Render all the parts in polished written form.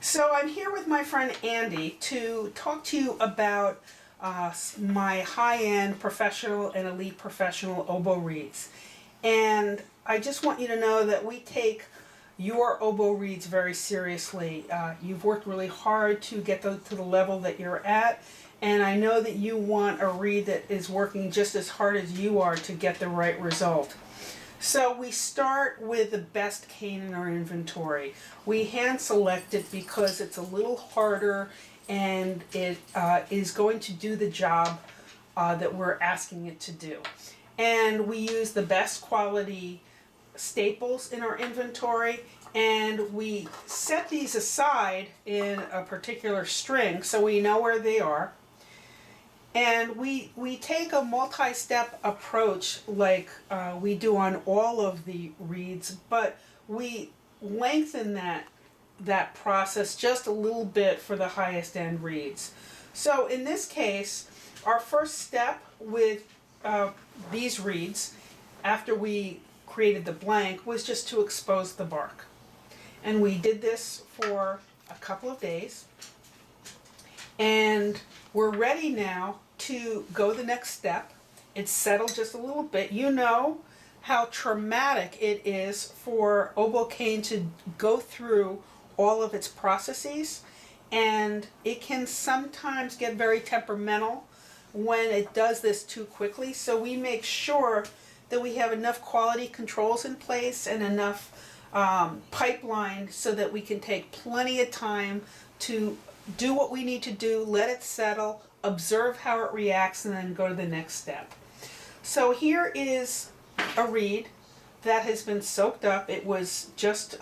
So I'm here with my friend Andy to talk to you about my high-end professional and elite professional oboe reeds. And I just want you to know that we take your oboe reeds very seriously. You've worked really hard to get to the level that you're at, and I know that you want a reed that is working just as hard as you are to get the right result. So we start with the best cane in our inventory. We hand select it because it's a little harder and it is going to do the job that we're asking it to do. And we use the best quality staples in our inventory, and we set these aside in a particular string so we know where they are. And we take a multi-step approach like we do on all of the reeds, but we lengthen that process just a little bit for the highest end reeds. So in this case, our first step with these reeds, after we created the blank, was just to expose the bark. And we did this for a couple of days. And we're ready now to go the next step. It's settled just a little bit. You know how traumatic it is for oboe cane to go through all of its processes, and it can sometimes get very temperamental when it does this too quickly. So we make sure that we have enough quality controls in place and enough pipeline so that we can take plenty of time to do what we need to do, let it settle, observe how it reacts, and then go to the next step. So here is a reed that has been soaked up. It was just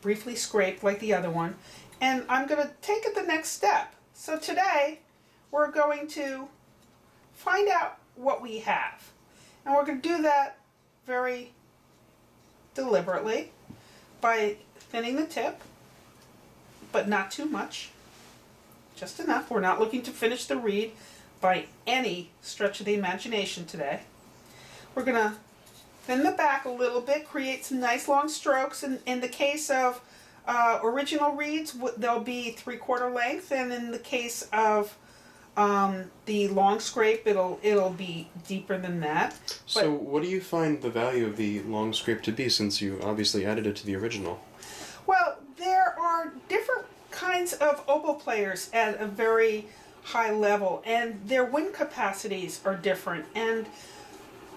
briefly scraped like the other one, and I'm going to take it the next step. So today we're going to find out what we have, and we're going to do that very deliberately by thinning the tip, but not too much. Just enough. We're not looking to finish the reed by any stretch of the imagination today. We're going to thin the back a little bit, create some nice long strokes. In the case of original reeds, they'll be 3/4 length, and in the case of the long scrape, it'll be deeper than that. So what do you find the value of the long scrape to be, since you obviously added it to the original? Well, there are different kinds of oboe players at a very high level, and their wind capacities are different, and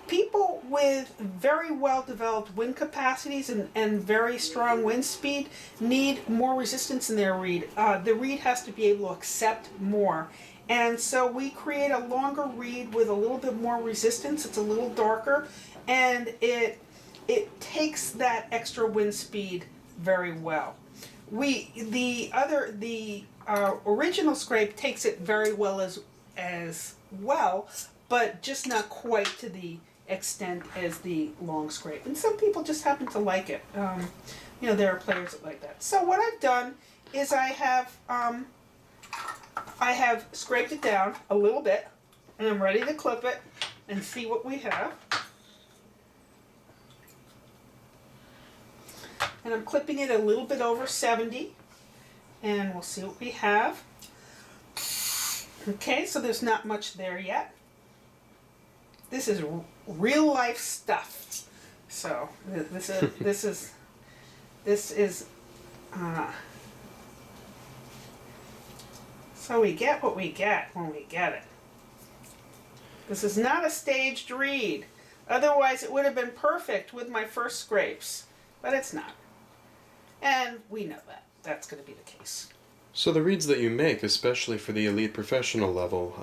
people with very well developed wind capacities and very strong wind speed need more resistance in their reed. The reed has to be able to accept more, and so we create a longer reed with a little bit more resistance. It's a little darker, and it takes that extra wind speed very well. The original scrape takes it very well as well, but just not quite to the extent as the long scrape. And some people just happen to like it. There are players that like that. So what I've done is I have scraped it down a little bit, and I'm ready to clip it and see what we have. And I'm clipping it a little bit over 70, and we'll see what we have. Okay, so there's not much there yet. This is real life stuff. So this is so we get what we get when we get it. This is not a staged reed. Otherwise it would have been perfect with my first scrapes, but it's not. And we know that. That's going to be the case. So the reeds that you make, especially for the elite professional level,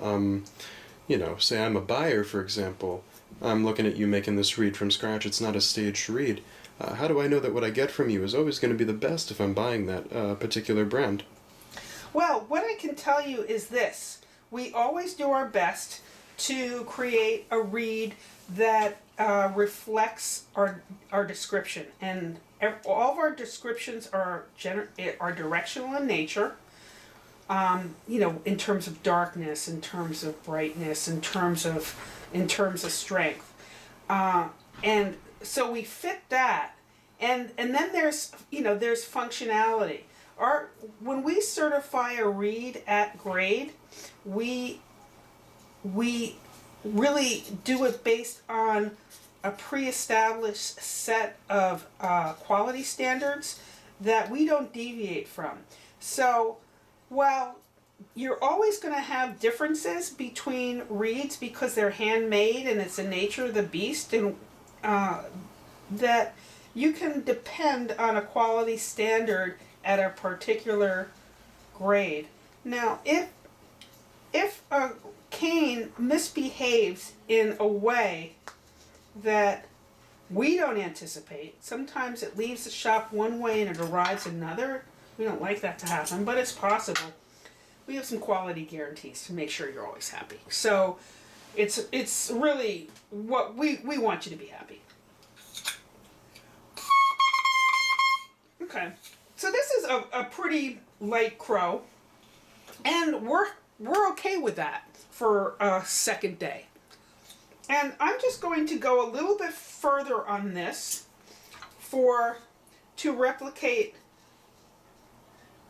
say I'm a buyer, for example, I'm looking at you making this reed from scratch, it's not a staged reed. How do I know that what I get from you is always going to be the best if I'm buying that particular brand? Well, what I can tell you is this. We always do our best to create a reed that reflects our description, and all of our descriptions are directional in nature. In terms of darkness, in terms of brightness, in terms of strength, and so we fit that, and then there's functionality. When we certify a reed at grade, we really do it based on a pre-established set of quality standards that we don't deviate from. So while you're always going to have differences between reeds because they're handmade and it's the nature of the beast, and that you can depend on a quality standard at a particular grade. Now, if a cane misbehaves in a way that we don't anticipate, sometimes it leaves the shop one way and it arrives another. We don't like that to happen, but it's possible. We have some quality guarantees to make sure you're always happy. So it's really what we want you to be happy. Okay, so this is a pretty light crow, and we're okay with that for a second day. And I'm just going to go a little bit further on this to replicate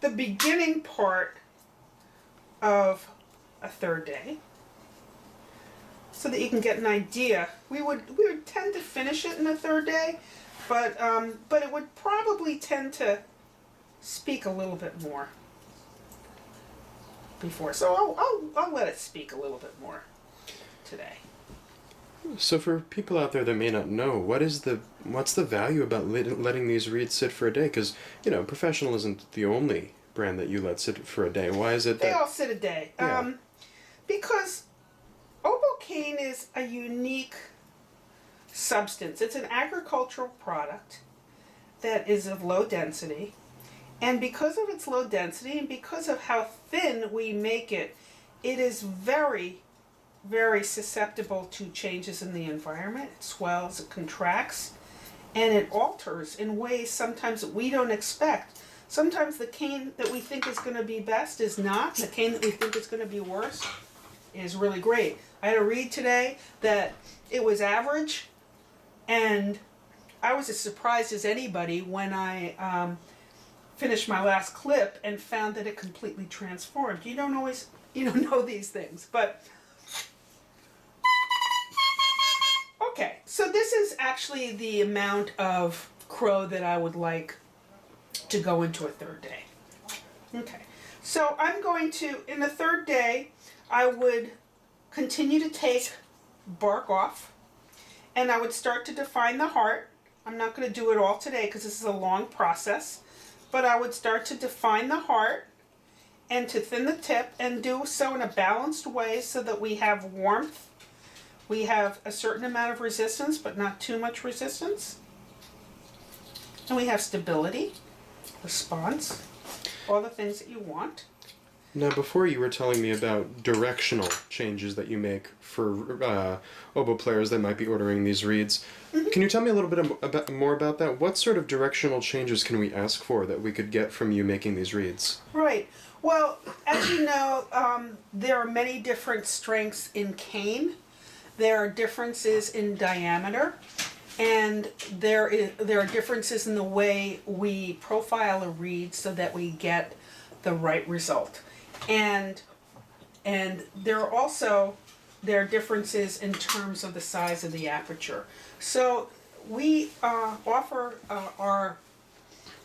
the beginning part of a third day, so that you can get an idea. We would tend to finish it in a third day, but it would probably tend to speak a little bit more before. So I'll let it speak a little bit more today. So for people out there that may not know, what's the value about letting these reeds sit for a day? Because, Professional isn't the only brand that you let sit for a day. Why is it that... They all sit a day. Yeah. Because Oboe cane is a unique substance. It's an agricultural product that is of low density. And because of its low density and because of how thin we make it, it is very, very susceptible to changes in the environment. It swells, it contracts, and it alters in ways sometimes that we don't expect. Sometimes the cane that we think is going to be best is not. The cane that we think is going to be worse is really great. I had a reed today that it was average, and I was as surprised as anybody when I finished my last clip and found that it completely transformed. You don't know these things, but okay. So this is actually the amount of crow that I would like to go into a third day. Okay, so I'm going to, in the third day, I would continue to take bark off, and I would start to define the heart. I'm not going to do it all today because this is a long process, but I would start to define the heart and to thin the tip, and do so in a balanced way so that we have warmth, we have a certain amount of resistance but not too much resistance, and we have stability, response, all the things that you want. Now, before you were telling me about directional changes that you make for oboe players that might be ordering these reeds. Mm-hmm. Can you tell me a little bit more about that? What sort of directional changes can we ask for that we could get from you making these reeds? Right. Well, as you know, there are many different strengths in cane. There are differences in diameter. And there are differences in the way we profile a reed so that we get the right result. And there are differences in terms of the size of the aperture. So we offer our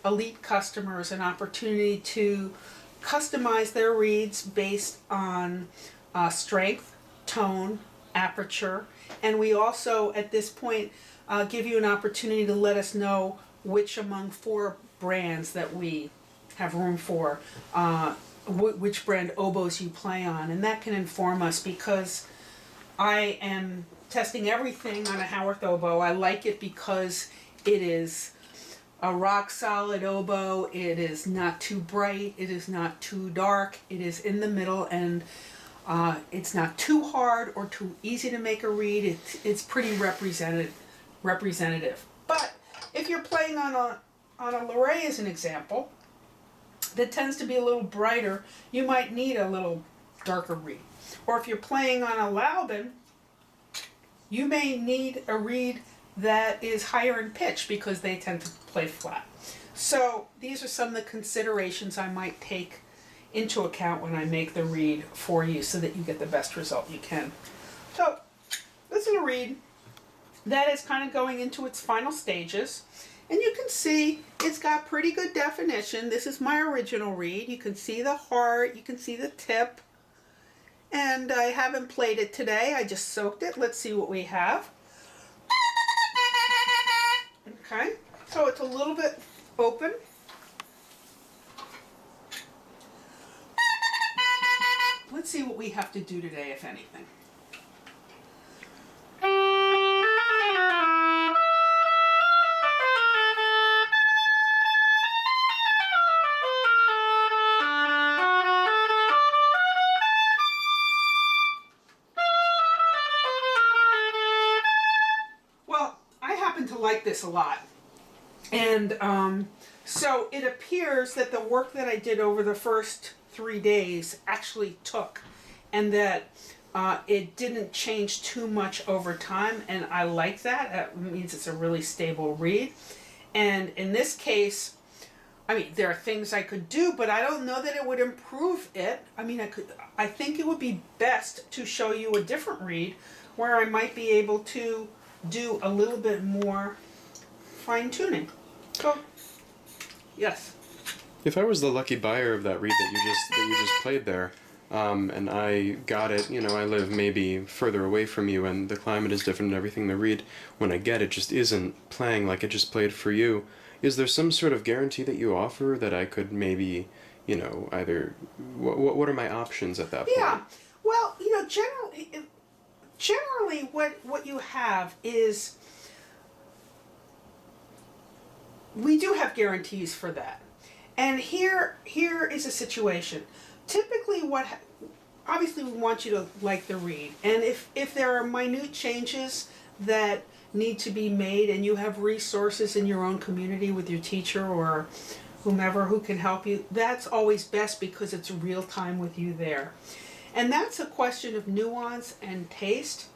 elite customers an opportunity to customize their reeds based on strength, tone, aperture, and we also at this point give you an opportunity to let us know which among 4 brands that we have room for, which brand oboes you play on, and that can inform us because I am testing everything on a Howarth oboe. I like it because it is a rock solid oboe. It is not too bright, it is not too dark, it is in the middle, and it's not too hard or too easy to make a reed. It's pretty representative. But if you're playing on a Luray as an example, that tends to be a little brighter, you might need a little darker reed. Or if you're playing on a Laubin, you may need a reed that is higher in pitch because they tend to play flat. So these are some of the considerations I might take into account when I make the reed for you so that you get the best result you can. So this is a reed that is kind of going into its final stages. And you can see it's got pretty good definition. This is my original reed. You can see the heart, you can see the tip. And I haven't played it today, I just soaked it. Let's see what we have. Okay, so it's a little bit open. Let's see what we have to do today, if anything. Well, I happen to like this a lot. And so it appears that the work that I did over the first 3 days actually took, and that it didn't change too much over time, and I like that. That means it's a really stable reed. And in this case, I mean, there are things I could do, but I don't know that it would improve it. I mean, I think it would be best to show you a different reed where I might be able to do a little bit more fine tuning. So, yes. If I was the lucky buyer of that reed that you just played there, and I got it, you know, I live maybe further away from you, and the climate is different and everything. The reed, when I get it, just isn't playing like it just played for you. Is there some sort of guarantee that you offer that I could maybe, you know, either what are my options at that point? Yeah. Well, you know, generally, what you have is, we do have guarantees for that. And here is a situation. Typically obviously we want you to like the reed. And if there are minute changes that need to be made and you have resources in your own community with your teacher or whomever who can help you, that's always best because it's real time with you there. And that's a question of nuance and taste.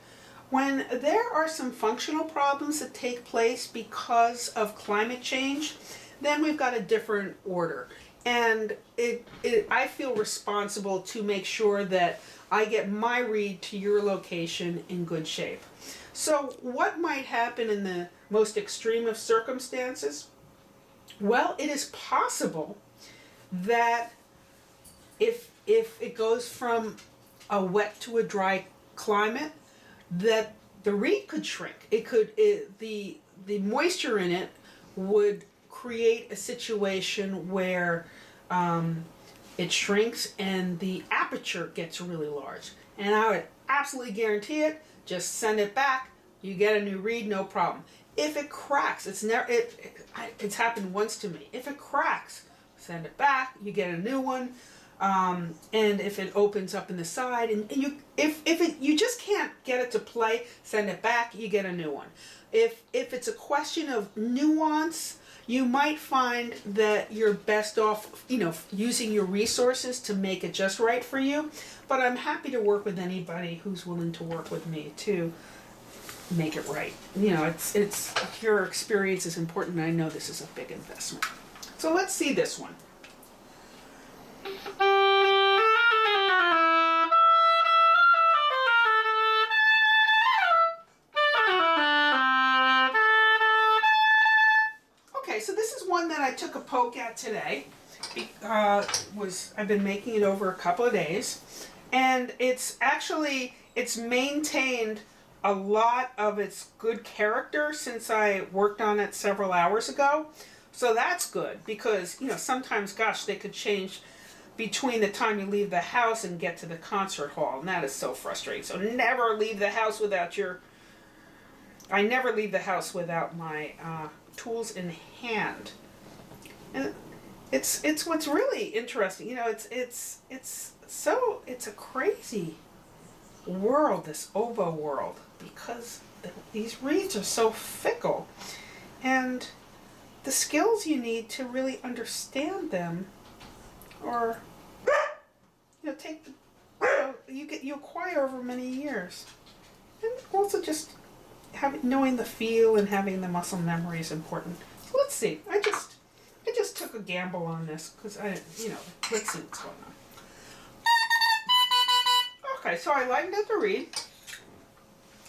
When there are some functional problems that take place because of climate change, then we've got a different order. And I feel responsible to make sure that I get my reed to your location in good shape. So what might happen in the most extreme of circumstances? Well, it is possible that if it goes from a wet to a dry climate, that the reed could shrink. The moisture in it would create a situation where it shrinks and the aperture gets really large. And I would absolutely guarantee it. Just send it back. You get a new reed, no problem. If it cracks, it's happened once to me. If it cracks, send it back. You get a new one. And if it opens up in the side, and you just can't get it to play, send it back. You get a new one. If it's a question of nuance, you might find that you're best off, you know, using your resources to make it just right for you. But I'm happy to work with anybody who's willing to work with me to make it right. You know, it's your experience is important, and I know this is a big investment. So let's see this one. Okay, so this is one that I took a poke at today. I've been making it over a couple of days, and it's maintained a lot of its good character since I worked on it several hours ago. So that's good, because, you know, sometimes, gosh, they could change between the time you leave the house and get to the concert hall, and that is so frustrating. So never leave the house without I never leave the house without my tools in hand. And it's what's really interesting. You know, it's a crazy world, this oboe world, because these reeds are so fickle, and the skills you need to really understand them or you acquire over many years. And also just knowing the feel and having the muscle memory is important. So let's see. I just took a gamble on this because let's see what's going on. Okay, so I lightened up the reed,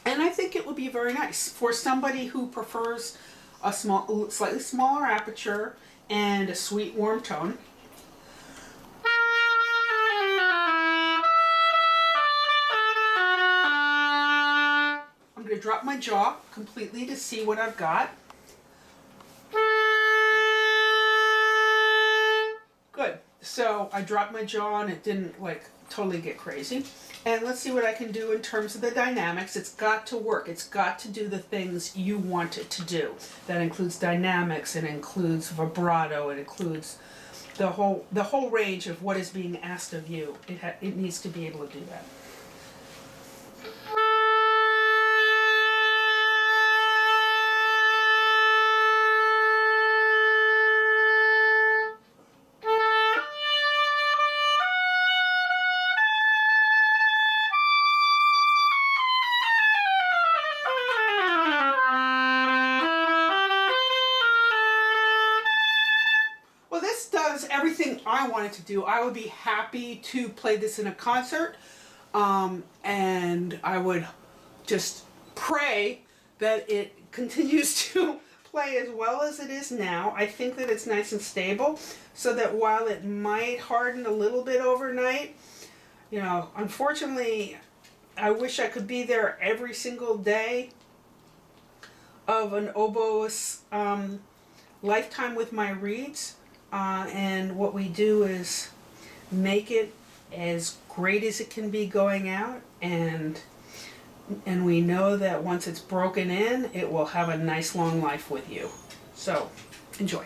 and I think it would be very nice for somebody who prefers a slightly smaller aperture and a sweet, warm tone. I'm going to drop my jaw completely to see what I've got. Good. So I dropped my jaw and it didn't totally get crazy. And let's see what I can do in terms of the dynamics. It's got to work. It's got to do the things you want it to do. That includes dynamics, it includes vibrato, it includes the whole range of what is being asked of you. It needs to be able to do that. Well, this does everything I wanted to do. I would be happy to play this in a concert, and I would just pray that it continues to play as well as it is now. I think that it's nice and stable, so that while it might harden a little bit overnight, unfortunately, I wish I could be there every single day of an oboist lifetime with my reeds. And what we do is make it as great as it can be going out, and we know that once it's broken in, it will have a nice long life with you. So, enjoy.